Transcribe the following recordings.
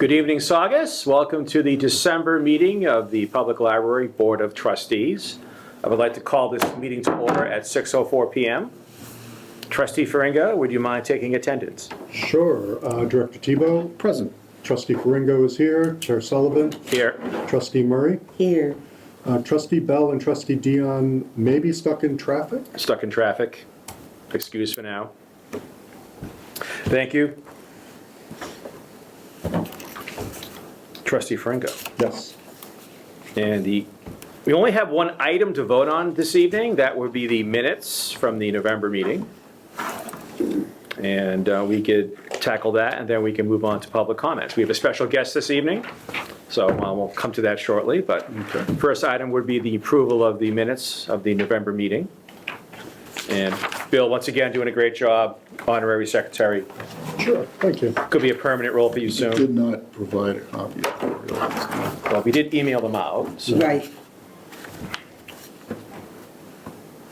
Good evening, Saugus. Welcome to the December meeting of the Public Library Board of Trustees. I would like to call this meeting to order at 6:04 p.m. Trustee Faringo, would you mind taking attendance? Sure. Director Tebow? Present. Trustee Faringo is here. Chair Sullivan? Here. Trustee Murray? Here. Trustee Bell and Trustee Dion may be stuck in traffic. Stuck in traffic. Excuse for now. Thank you. Trustee Faringo. Yes. And we only have one item to vote on this evening. That would be the minutes from the November meeting. And we could tackle that, and then we can move on to public comments. We have a special guest this evening, so we'll come to that shortly. But First item would be the approval of the minutes of the November meeting. And Bill, once again, doing a great job, honorary secretary. Sure. Thank you. Could be a permanent role for you soon. Did not provide a copy of the real. Well, we did email them out. So. Right.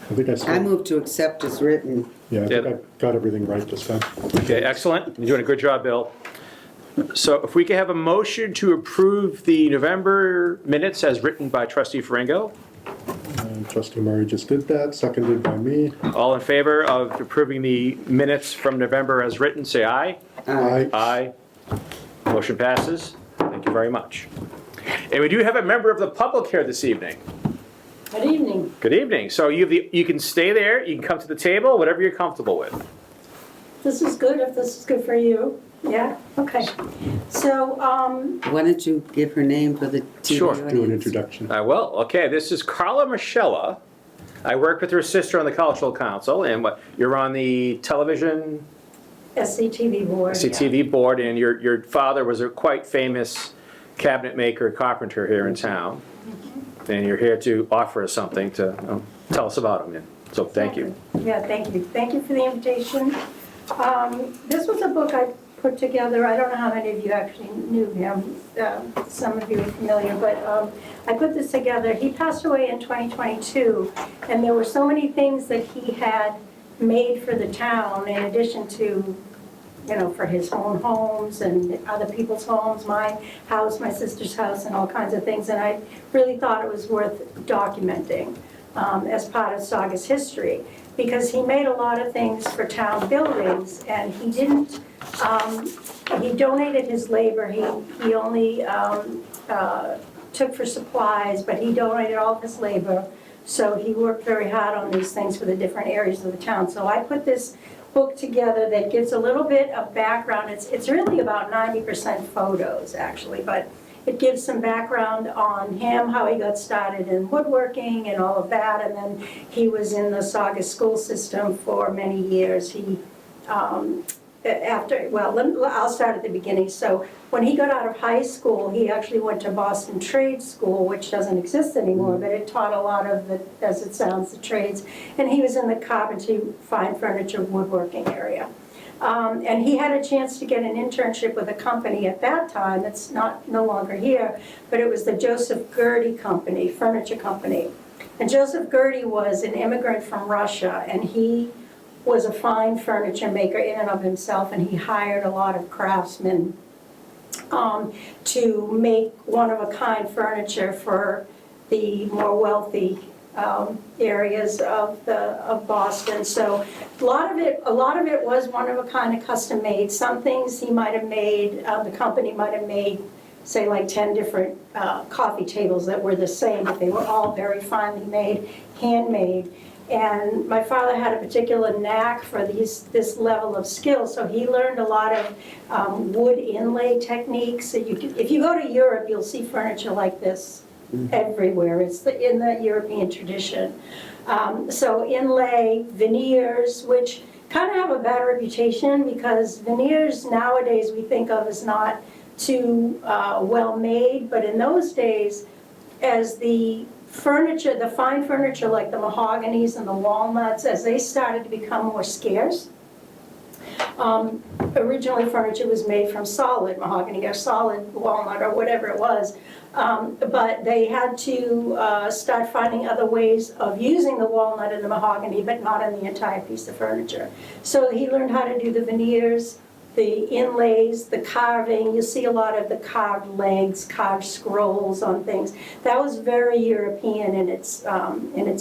I think I move to accept as written. Yeah, I think I got everything right this time. Okay, excellent. You're doing a good job, Bill. So if we could have a motion to approve the November minutes as written by Trustee Faringo. Trustee Murray just did that, seconded by me. All in favor of approving the minutes from November as written, say aye. Aye. Aye. Motion passes. Thank you very much. And we do have a member of the public here this evening. Good evening. Good evening. So you can stay there, you can come to the table, whatever you're comfortable with. This is good, if this is good for you. Yeah, okay. So, Why don't you give her name for the TV Sure. audience? Do an introduction. I will. Okay, this is Carla Michella. I work with her sister on the Cultural Council, and you're on the television SCTV board. CTV board, and your father was a quite famous cabinet maker, carpenter here in town. And you're here to offer us something to tell us about him. So thank you. Yeah, thank you. Thank you for the invitation. This was a book I put together. I don't know how many of you actually knew him. Some of you are familiar, but I put this together. He passed away in 2022, and there were so many things that he had made for the town in addition to, for his own homes and other people's homes, my house, my sister's house, and all kinds of things. And I really thought it was worth documenting as part of Saugus history, because he made a lot of things for town buildings, and he didn't, he donated his labor. He only took for supplies, but he donated all of his labor. So he worked very hard on these things for the different areas of the town. So I put this book together that gives a little bit of background. It's really about 90% photos, actually, but it gives some background on him, how he got started in woodworking and all of that, and then he was in the Saugus school system for many years. He, I'll start at the beginning. So when he got out of high school, he actually went to Boston Trade School, which doesn't exist anymore, but it taught a lot of the, as it sounds, the trades. And he was in the carpentry, fine furniture, woodworking area. And he had a chance to get an internship with a company at that time that's no longer here, but it was the Joseph Gertie Company, furniture company. And Joseph Gertie was an immigrant from Russia, and he was a fine furniture maker in and of himself, and he hired a lot of craftsmen to make one-of-a-kind furniture for the more wealthy areas of Boston. So a lot of it was one-of-a-kind and custom-made. Some things he might have made, the company might have made, say like 10 different coffee tables that were the same, but they were all very finely made, handmade. And my father had a particular knack for this level of skill, so he learned a lot of wood inlay techniques. So if you go to Europe, you'll see furniture like this everywhere. It's in the European tradition. So inlay, veneers, which kind of have a bad reputation because veneers nowadays we think of as not too well made, but in those days, as the furniture, the fine furniture like the mahoganies and the walnuts, as they started to become more scarce, originally furniture was made from solid mahogany or solid walnut or whatever it was, but they had to start finding other ways of using the walnut and the mahogany, but not in the entire piece of furniture. So he learned how to do the veneers, the inlays, the carving. You see a lot of the carved legs, carved scrolls on things. That was very European in its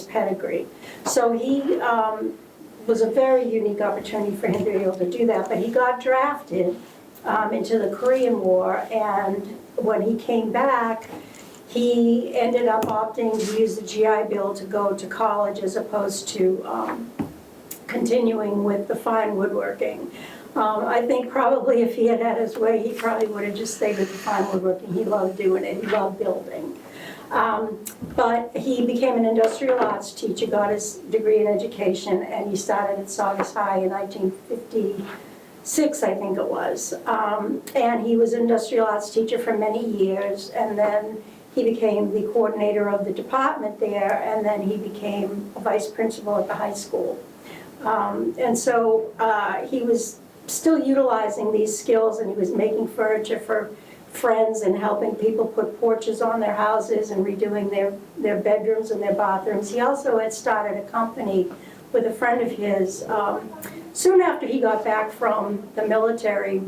pedigree. So he was a very unique opportunity for him to be able to do that. But he got drafted into the Korean War, and when he came back, he ended up opting to use the GI Bill to go to college as opposed to continuing with the fine woodworking. I think probably if he had had his way, he probably would have just stayed with the fine woodworking. He loved doing it. He loved building. But he became an industrial arts teacher, got his degree in education, and he started at Saugus High in 1956, I think it was. And he was an industrial arts teacher for many years, and then he became the coordinator of the department there, and then he became a vice principal at the high school. And so he was still utilizing these skills, and he was making furniture for friends and helping people put porches on their houses and redoing their bedrooms and their bathrooms. He also had started a company with a friend of his soon after he got back from the military,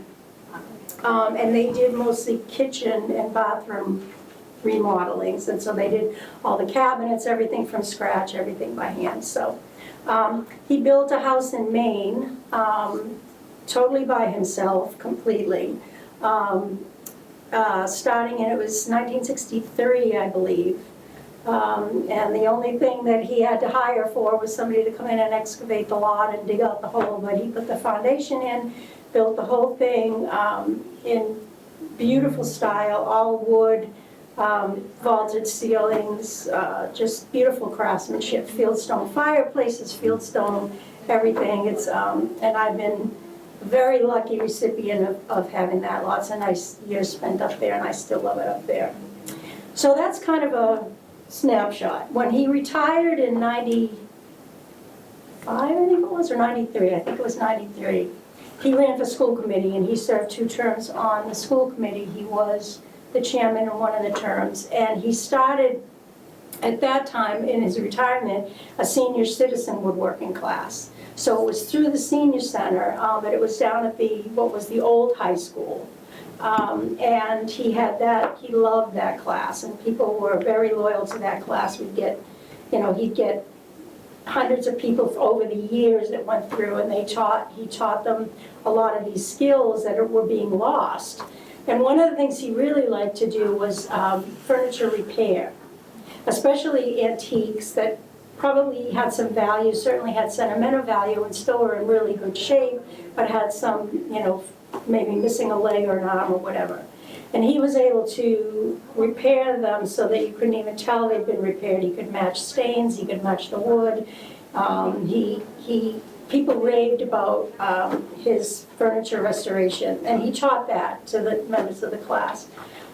and they did mostly kitchen and bathroom remodelings, and so they did all the cabinets, everything from scratch, everything by hand. So he built a house in Maine, totally by himself, completely. Starting in, it was 1963, I believe. And the only thing that he had to hire for was somebody to come in and excavate the lot and dig out the hole. But he put the foundation in, built the whole thing in beautiful style, all wood, vaulted ceilings, just beautiful craftsmanship, fieldstone fireplaces, fieldstone, everything. It's and I've been a very lucky recipient of having that. Lots of nice years spent up there, and I still love it up there. So that's kind of a snapshot. When he retired in 95, I think it was, or 93, I think it was 93, he ran for school committee, and he served 2 terms on the school committee. He was the chairman in one of the terms, and he started at that time in his retirement a senior citizen woodworking class. So it was through the senior center, but it was down at what was the old high school. And he had that, he loved that class, and people were very loyal to that class. He'd get hundreds of people over the years that went through, and he taught them a lot of these skills that were being lost. And one of the things he really liked to do was furniture repair, especially antiques that probably had some value, certainly had sentimental value and still were in really good shape, but had some, maybe missing a leg or an arm or whatever. And he was able to repair them so that you couldn't even tell they'd been repaired. He could match stains, he could match the wood. People raved about his furniture restoration, and he taught that to the members of the class.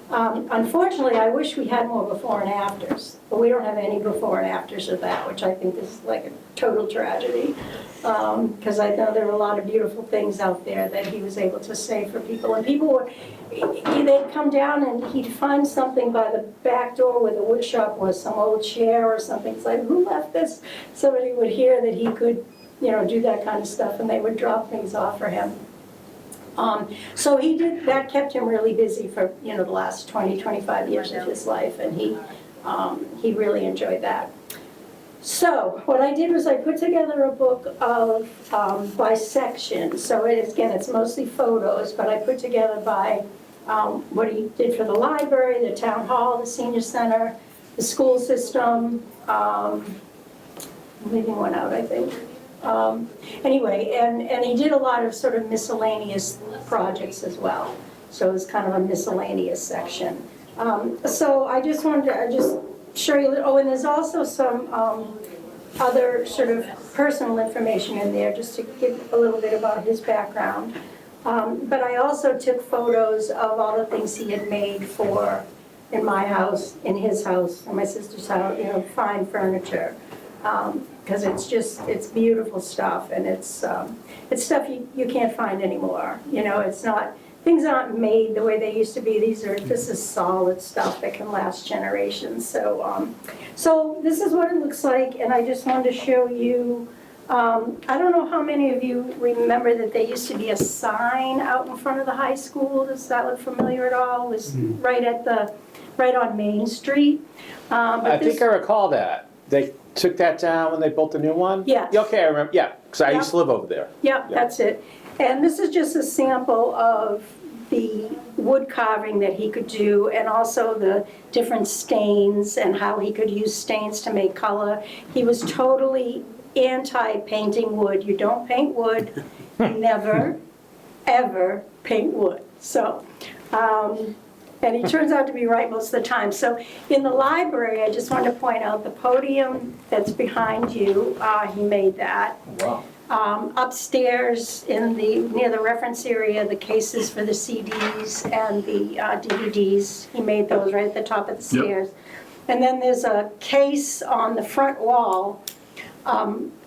Unfortunately, I wish we had more before and afters, but we don't have any before and afters of that, which I think is like a total tragedy. Because I know there were a lot of beautiful things out there that he was able to save for people. And people they'd come down and he'd find something by the back door where the wood shop was, some old chair or something. It's like, who left this? Somebody would hear that he could, do that kind of stuff, and they would drop things off for him. So that kept him really busy for, the last 20, 25 years of his life, and he really enjoyed that. So what I did was I put together a book of by section. So it's mostly photos, but I put together by what he did for the library, the town hall, the senior center, the school system. I'm leaving one out, I think. Anyway, and he did a lot of sort of miscellaneous projects as well. So it was kind of a miscellaneous section. So I just wanted to show you, and there's also some other sort of personal information in there, just to give a little bit about his background. But I also took photos of all the things he had made in my house, in his house, in my sister's house, fine furniture. Because it's beautiful stuff, and it's stuff you can't find anymore. It's not, things aren't made the way they used to be. This is solid stuff that can last generations. So this is what it looks like, and I just wanted to show you I don't know how many of you remember that there used to be a sign out in front of the high school. Does that look familiar at all? It was right on Main Street. But I this- think I recall that. They took that down when they built the new one? Yes. Yeah, okay, I remember, yeah, because I Yeah. used to live over there. Yep, that's it. And this is just a sample of the wood carving that he could do, and also the different stains and how he could use stains to make color. He was totally anti-painting wood. You don't paint wood, never, ever paint wood. So, and he turns out to be right most of the time. So in the library, I just wanted to point out the podium that's behind you, he made that. Wow. Upstairs near the reference area, the cases for the CDs and the DVDs, he made those right at the top of the stairs. And then there's a case on the front wall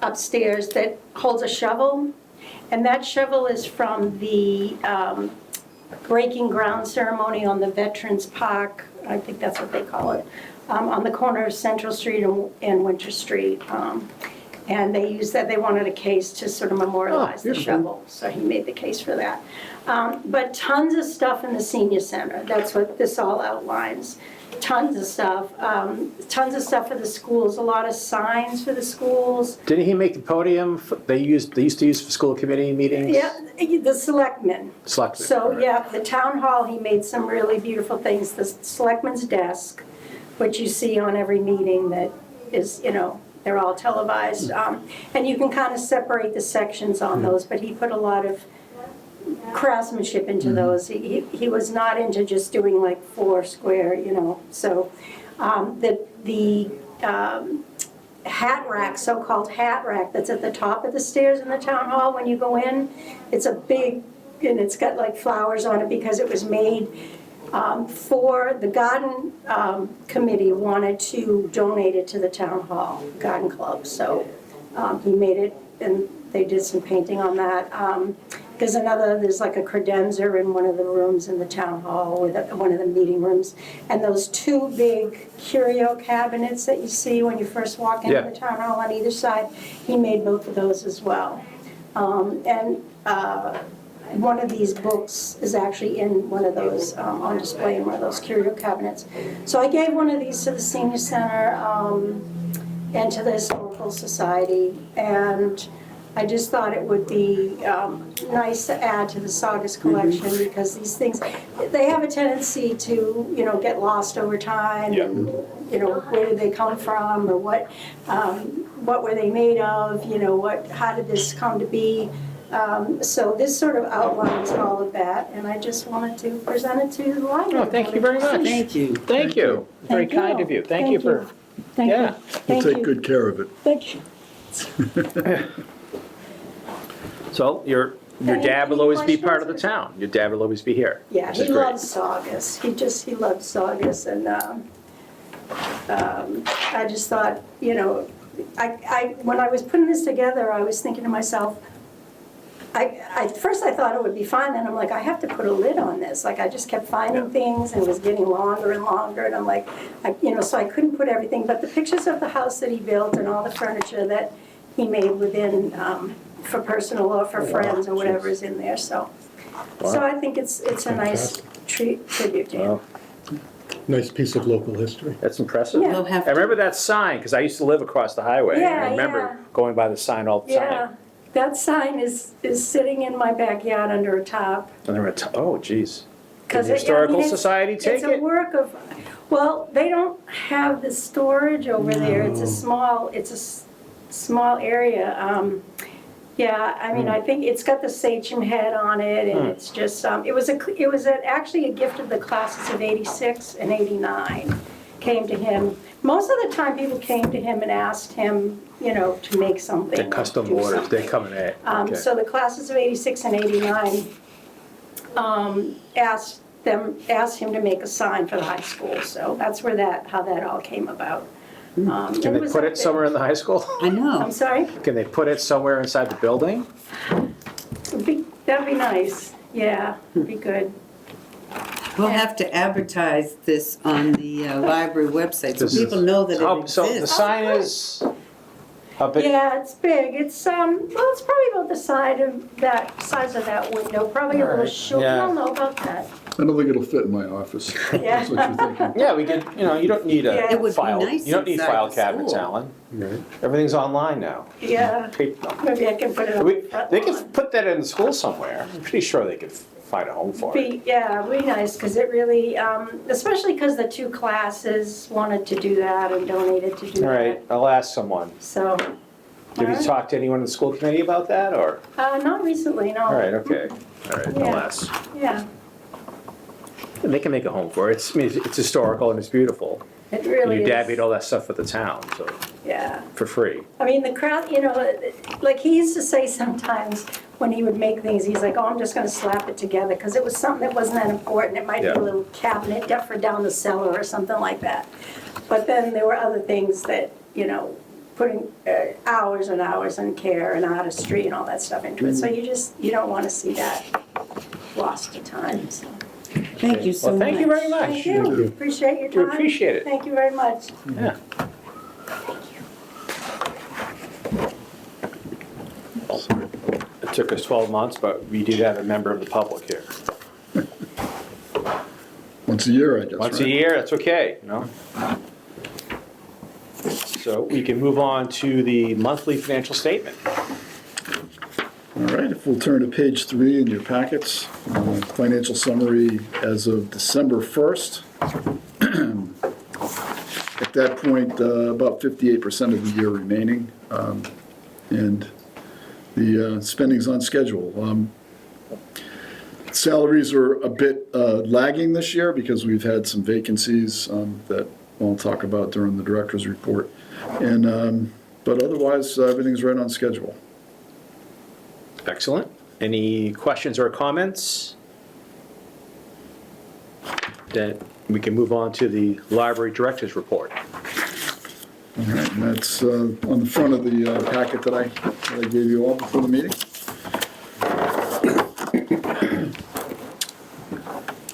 upstairs that holds a shovel. And that shovel is from the breaking ground ceremony on the Veterans Park, I think that's what they call it, on the corner of Central Street and Winter Street. And they used that, they wanted a case to sort of memorialize the shovel, so he made the case for that. But tons of stuff in the senior center, that's what this all outlines. Tons of stuff for the schools, a lot of signs for the schools. Didn't he make the podium they used to use for school committee meetings? Yeah, the selectmen. Selectmen, So, right. yeah, the town hall, he made some really beautiful things. The selectmen's desk, which you see on every meeting that is, they're all televised. And you can kind of separate the sections on those, but he put a lot of craftsmanship into those. He was not into just doing like 4 square, So the hat rack, so-called hat rack that's at the top of the stairs in the town hall when you go in, it's a big, and it's got like flowers on it because it was made for the garden committee wanted to donate it to the town hall garden club. So he made it, and they did some painting on that. There's like a credenza in one of the rooms in the town hall, one of the meeting rooms. And those 2 big curio cabinets that you see when you first walk into the town hall on either side, he made both of those as well. One of these books is actually in one of those, on display in one of those curio cabinets. So I gave one of these to the senior center and to the Historical Society, and I just thought it would be nice to add to the Saugus collection because these things, they have a tendency to, get lost over time. Yeah. And, where did they come from, or what were they made of, how did this come to be? So this sort of outlines all of that, and I just wanted to present it to the library. Oh, thank you very much. Thank you. Thank you. Very Thank you. kind of you. Thank you for, Thank yeah. We'll Thank take you. good care of it. Thank you. So your dad will always be part of the town. Your dad will always be here. Yeah, which he is great. loves Saugus. He loves Saugus, and I just thought, when I was putting this together, I was thinking to myself, first I thought it would be fine, then I'm like, I have to put a lid on this. Like, I just kept finding things, and it was getting longer and longer, and I'm like, so I couldn't put everything, but the pictures of the house that he built and all the furniture that he made within, for personal or for friends or whatever is in there, so. So I think it's a nice tribute to him. Wow. Nice piece of local history. That's impressive. Yeah. We'll have I remember that sign, because I used to live across the highway. and Yeah, I remember yeah. going by the sign all the Yeah, time. that sign is sitting in my backyard under a top. And they were, oh, geez. Did 'Cause the Historical Society take It's a it? work of, well, they don't have the storage over there. It's a small area. Yeah, I mean, I think it's got the sachem head on it, and it's just, it was actually a gift of the classes of '86 and '89 came to him. Most of the time, people came to him and asked him, to make something. They're custom do orders. They're something. coming in. Okay. So the classes of '86 and '89 asked him to make a sign for the high school. So that's how that all came about. Can they put it somewhere in the high school? I know. I'm sorry? Can they put it somewhere inside the building? That'd be nice. Yeah, it'd be good. We'll have to advertise this on the library website so people know that it So the exists. sign is, How big? Yeah, it's big. It's, well, it's probably about the size of that window, probably a little Alright, short. yeah. I don't know about that. I don't think it'll fit in my office. Yeah. That's what you're thinking. Yeah, we could, you don't need Yeah. a It would be file, nice you don't need inside file the cabinets, school. Alan. Right. Everything's online now. Yeah, No. maybe I can put it on We- the front They lawn. could put that in the school somewhere. I'm pretty sure they could find a home for it. Yeah, it'd be nice, because it really, especially because the two classes wanted to do that and donated to do All that. right, I'll ask someone. So. Did you alright. talk to anyone in the school committee about that, or? Not recently, no. All right, okay. All right, I'll Yeah. ask. Yeah, They can make a home for it. I mean, it's historical and it's beautiful. it And really your is. dad made all that stuff for the town, so, Yeah. for free. I mean, the crowd, like he used to say sometimes when he would make things, he's like, oh, I'm just gonna slap it together, because it was something that wasn't that important. It might be Yeah. a little cabinet for down the cellar or something like that. But then there were other things that, putting hours and hours and care and artistry and all that stuff into it. So you don't want to see that lost to time, so. Thank you so Well, much. thank you very much. Thank you, appreciate your We time. appreciate it. Thank you very much. Yeah. It took us 12 months, but we did have a member of the public here. Once a year, I guess, Once a right? year, that's okay. So we can move on to the monthly financial statement. All right, if we'll turn to page 3 in your packets, financial summary as of December 1st. At that point, about 58% of the year remaining, and the spending's on schedule. Salaries are a bit lagging this year because we've had some vacancies that we'll talk about during the director's report. But otherwise, everything's right on schedule. Excellent. Any questions or comments? Then we can move on to the library director's report. All right, and that's on the front of the packet that I gave you all before the meeting.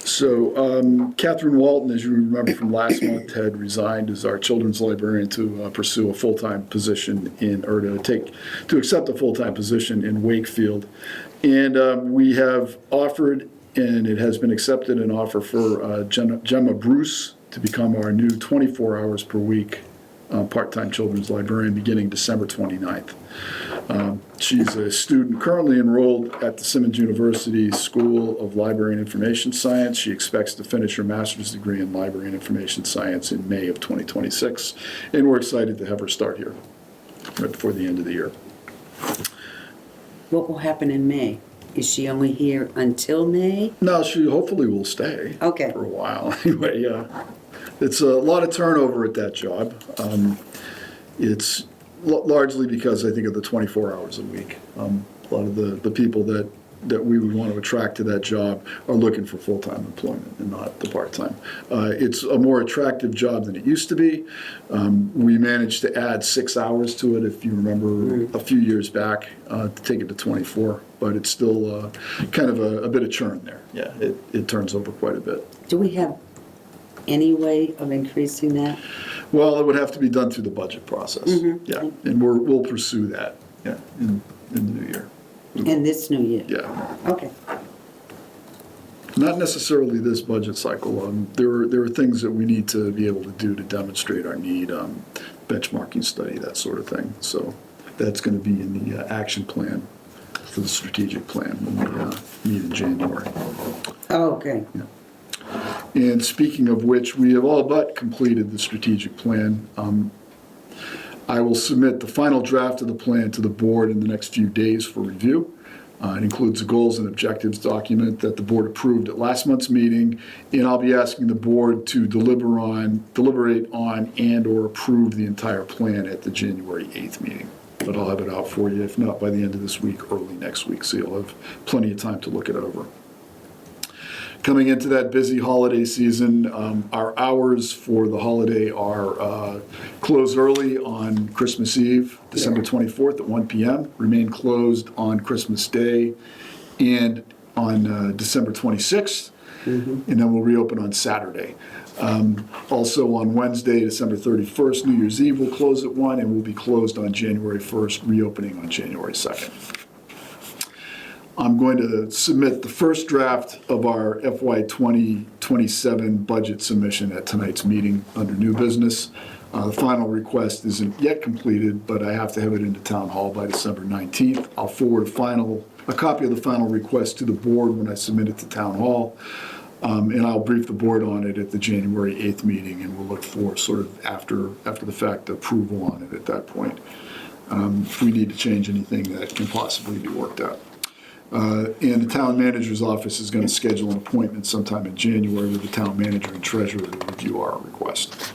So Catherine Walton, as you remember from last month, had resigned as our children's librarian to pursue a full-time position or to accept a full-time position in Wakefield. And we have offered, and it has been accepted, an offer for Gemma Bruce to become our new 24 hours per week part-time children's librarian beginning December 29th. She's a student currently enrolled at the Simmons University School of Library and Information Science. She expects to finish her master's degree in Library and Information Science in May of 2026, and we're excited to have her start here right before the end of the year. What will happen in May? Is she only here until May? No, she hopefully will stay Okay. for a while. Anyway, it's a lot of turnover at that job. It's largely because I think of the 24 hours a week. A lot of the people that we would want to attract to that job are looking for full-time employment and not the part-time. It's a more attractive job than it used to be. We managed to add 6 hours to it, if you remember, a few years back, to take it to 24, but it's still kind of a bit of churn there. Yeah, it turns over quite a bit. Do we have any way of increasing that? Well, it would have to be done through the budget process. Yeah, and we'll pursue that. Yeah, in the new year. In this new year? Yeah, Okay. not necessarily this budget cycle. There are things that we need to be able to do to demonstrate our need, benchmarking study, that sort of thing. So that's going to be in the action plan for the strategic plan when we meet in January. Oh, okay. And speaking of which, we have all but completed the strategic plan. I will submit the final draft of the plan to the board in the next few days for review. It includes the goals and objectives document that the board approved at last month's meeting, and I'll be asking the board to deliberate on and/or approve the entire plan at the January 8th meeting. But I'll have it out for you, if not by the end of this week, early next week, so you'll have plenty of time to look it over. Coming into that busy holiday season, our hours for the holiday are close early on Christmas Eve, December 24th at 1 p.m., remain closed on Christmas Day and on December 26th, and then we'll reopen on Saturday. Also on Wednesday, December 31st, New Year's Eve, we'll close at 1, and we'll be closed on January 1st, reopening on January 2nd. I'm going to submit the first draft of our FY 2027 budget submission at tonight's meeting under new business. The final request isn't yet completed, but I have to have it into Town Hall by December 19th. I'll forward a copy of the final request to the board when I submit it to Town Hall, and I'll brief the board on it at the January 8th meeting, and we'll look for sort of after the fact approval on it at that point. If we need to change anything, that can possibly be worked out. And the town manager's office is going to schedule an appointment sometime in January with the town manager and treasurer to review our request.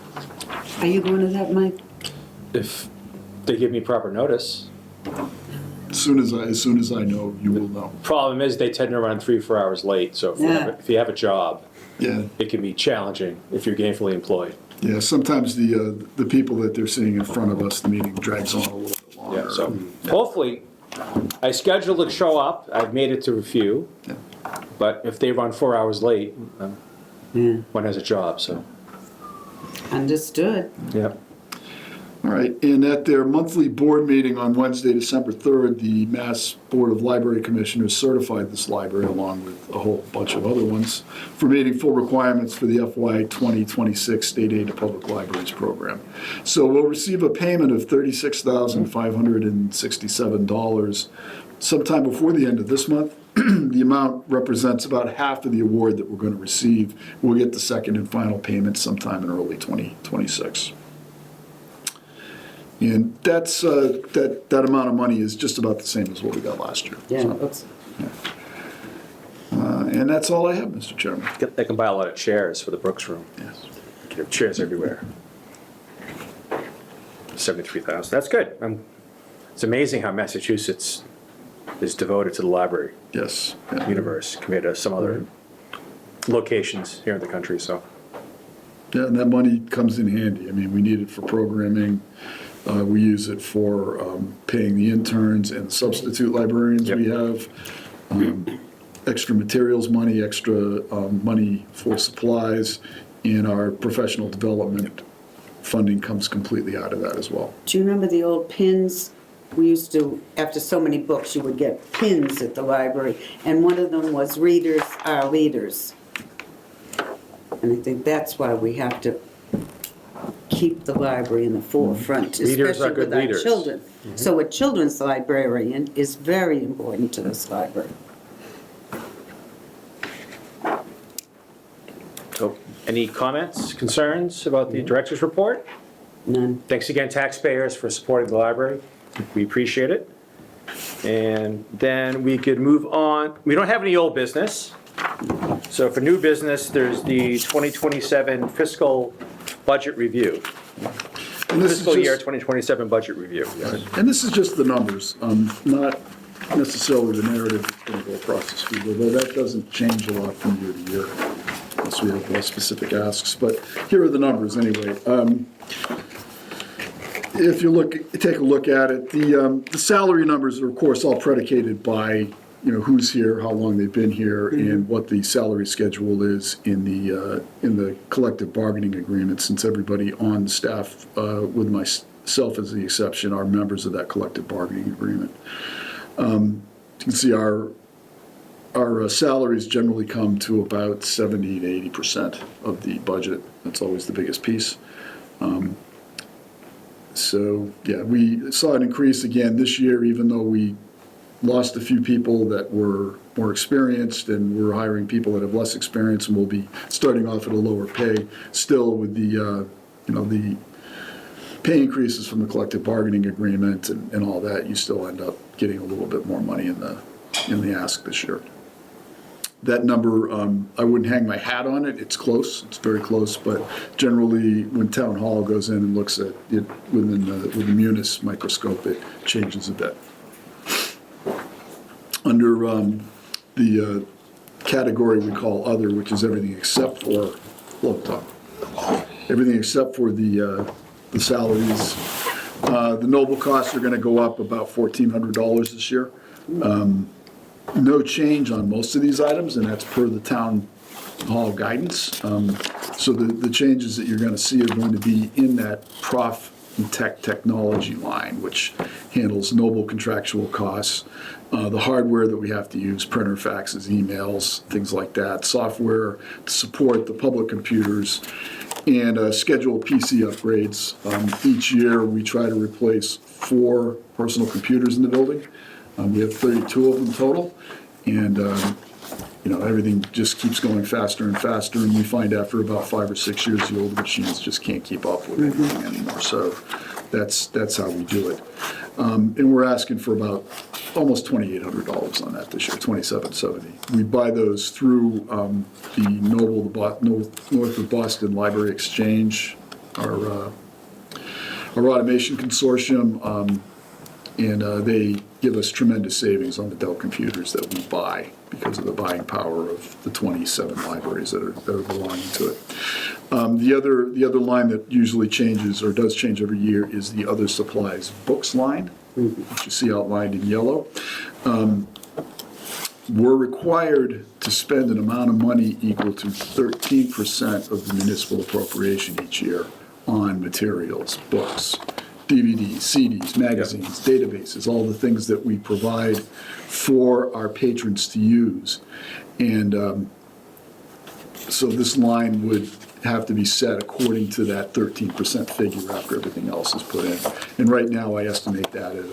Are you going to that, Mike? If they give me proper notice. As soon as I know, you will know. Problem is, they tend to run 3 or 4 hours late, so Yeah. if you have a job, Yeah, it can be challenging if you're gainfully employed. yeah. Sometimes the people that they're seeing in front of us, the meeting drags on a little bit longer. Yeah, so hopefully, I scheduled to show up, I've made it to a few, Yeah. but if they run 4 hours late, Yeah. one has a job, so. Understood. Yeah. All right, and at their monthly board meeting on Wednesday, December 3rd, the Mass Board of Library Commissioners certified this library, along with a whole bunch of other ones, for meeting full requirements for the FY 2026 State Aid to Public Libraries program. So we'll receive a payment of $36,567 sometime before the end of this month. The amount represents about half of the award that we're going to receive. We'll get the second and final payment sometime in early 2026. And that's, that amount of money is just about the same as what we got last year. Yeah, So, it looks, and that's all I have, Mr. Chairman. They can buy a lot of chairs for the Brooks Room. Yes. You can have chairs everywhere. 73,000, that's good. It's amazing how Massachusetts is devoted to the library Yes. Yeah. universe compared to some other locations here in the country, so. Yeah, and that money comes in handy. I mean, we need it for programming. We use it for paying the interns and the substitute librarians Yep. we have. Extra materials money, extra money for supplies, and our professional development funding comes completely out of that as well. do you remember the old pins? We used to, after so many books, you would get pins at the library, and one of them was readers are leaders. And I think that's why we have to keep the library in the forefront, Readers are especially good with our leaders. children. So a children's librarian is very important to this library. So, any comments, concerns about the director's report? None. Thanks again, taxpayers, for supporting the library. We appreciate it. And then we could move on. We don't have any old business. So for new business, there's the 2027 fiscal budget review. And this is Fiscal year just- 2027 budget review. And this is just the numbers, not necessarily the narrative that's going to go across the street, although that doesn't change a lot from year to year, unless we have more specific asks. But here are the numbers anyway. If you take a look at it, the salary numbers are, of course, all predicated by, who's here, how long they've been here, and what the salary schedule is in the collective bargaining agreement, since everybody on the staff, with myself as the exception, are members of that collective bargaining agreement. You can see our salaries generally come to about 70 to 80% of the budget. That's always the biggest piece. So, yeah, we saw an increase again this year, even though we lost a few people that were more experienced, and we're hiring people that have less experience, and we'll be starting off at a lower pay. Still, with the pay increases from the collective bargaining agreement and all that, you still end up getting a little bit more money in the ask this year. That number, I wouldn't hang my hat on it. It's close. It's very close. But generally, when Town Hall goes in and looks at it with the Munis microscope, it changes a bit. Under the category we call Other, which is everything except for, everything except for the salaries. The Noble costs are going to go up about $1,400 this year. No change on most of these items, and that's per the town Hall guidance. So the changes that you're going to see are going to be in that prof and technology line, which handles noble contractual costs, the hardware that we have to use, printer, faxes, emails, things like that, software to support the public computers, and scheduled PC upgrades. Each year, we try to replace 4 personal computers in the building. We have 32 of them total, and everything just keeps going faster and faster, and we find after about 5 or 6 years, the old machines just can't keep up with anything anymore. So that's how we do it. And we're asking for about almost $2,800 on that this year, $2,770. We buy those through the North of Boston Library Exchange, our automation consortium, and they give us tremendous savings on the Dell computers that we buy because of the buying power of the 27 libraries that are belonging to it. The other line that usually changes or does change every year is the other supplies books line, which you see outlined in yellow. We're required to spend an amount of money equal to 13% of the municipal appropriation each year on materials, books, DVDs, CDs, magazines, databases, all the things that we provide for our patrons to use. And so this line would have to be set according to that 13% figure after everything else is put in. And right now, I estimate that at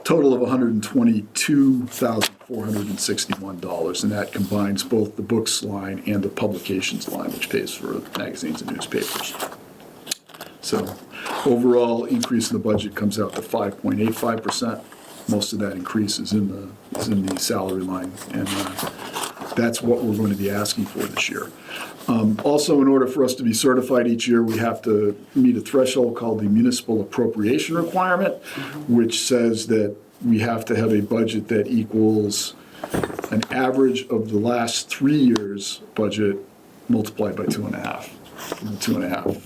total of $122,461, and that combines both the books line and the publications line, which pays for magazines and newspapers. So overall increase in the budget comes out to 5.85%. Most of that increase is in the salary line, and that's what we're going to be asking for this year. Also, in order for us to be certified each year, we have to meet a threshold called the municipal appropriation requirement, which says that we have to have a budget that equals an average of the last 3 years' budget multiplied by 2.5. The 2.5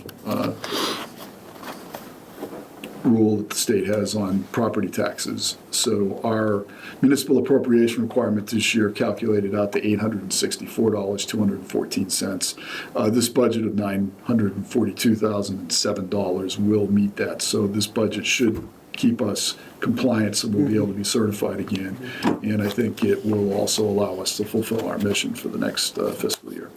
rule that the state has on property taxes. So our municipal appropriation requirement this year calculated out to $864.214. This budget of $942,007 will meet that. So this budget should keep us compliant, so we'll be able to be certified again. And I think it will also allow us to fulfill our mission for the next fiscal year.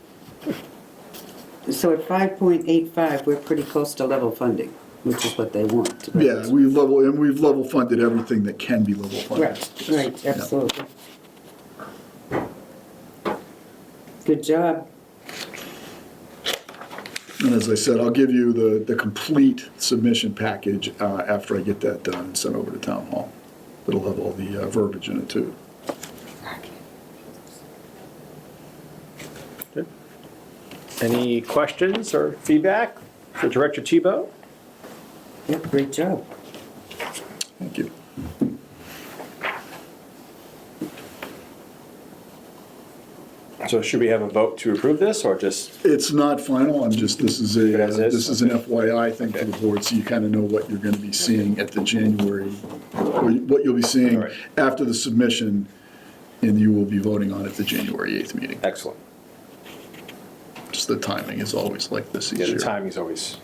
So at 5.85, we're pretty close to level funding, which is what they want. Right? Yeah, we've level funded everything that can be level funded. Right, absolutely. Good job. And as I said, I'll give you the complete submission package after I get that done and sent over to Town Hall. It'll have all the verbiage in it too. Good. Any questions or feedback for Director Tebow? Yep, great job. Thank you. So should we have a vote to approve this, or just? It's not final, this is As is? this is an FYI thing for the board, so you kind of know what you're going to be seeing at the January, or what you'll be seeing All right. after the submission, and you will be voting on at the January 8th meeting. Excellent. Just the timing is always like this each Yeah, year. the timing's always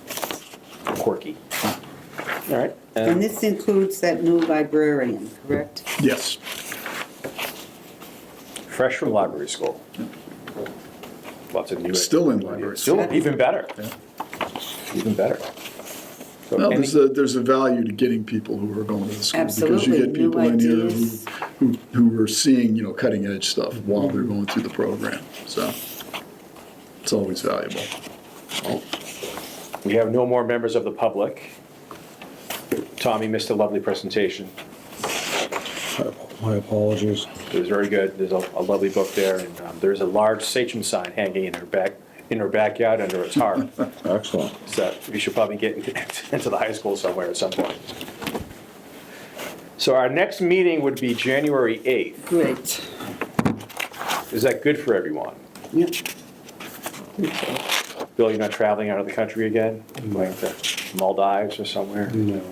quirky. All right. And this includes that new librarian, correct? Yes. Fresh from library school. Lots of new. Still in library Still, school. even better. Even better. So Well, any- there's a value to getting people who are going to the school. Because you Absolutely, get people new in here ideas. who are seeing, cutting edge stuff while they're going through the program. So it's always valuable. We have no more members of the public. Tommy missed a lovely presentation. My apologies. It was very good. There's a lovely book there, and there's a large Sachem sign hanging in her backyard under its heart. Excellent. So we should probably get into the high school somewhere at some point. So our next meeting would be January 8th. Great. Is that good for everyone? Yep. Bill, you're not traveling out of the country again? Going to Maldives or somewhere? No.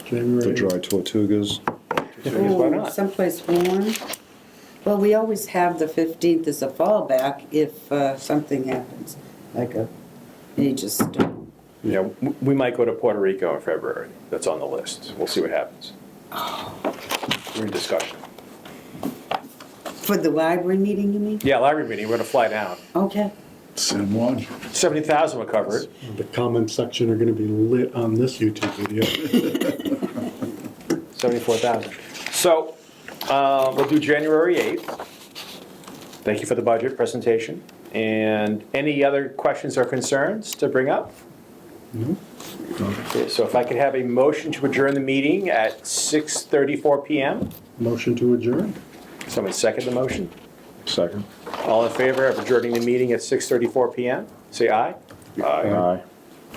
The dry tortugas. Why Oh, not? someplace warm. Well, we always have the 15th as a fallback if something happens, like a major storm. We might go to Puerto Rico in February. That's on the list. We'll see what happens. We're in discussion. For the library meeting, you mean? Yeah, library meeting, we're gonna fly down. Okay. San Juan. 70,000 were covered. The comment section are going to be lit on this YouTube video. 74,000. So, we'll do January 8th. Thank you for the budget presentation. And any other questions or concerns to bring up? Okay, so if I could have a motion to adjourn the meeting at 6:34 PM. Motion to adjourn? Someone second the motion? Second. All in favor of adjourning the meeting at 6:34 PM? Say aye. Aye.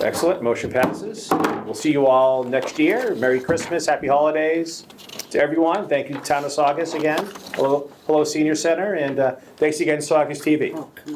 Excellent, motion passes. We'll see you all next year. Merry Christmas, happy holidays to everyone. Thank you, Town of Saugus again. Hello, Senior Center, and thanks again, Saugus TV. Oh, come on.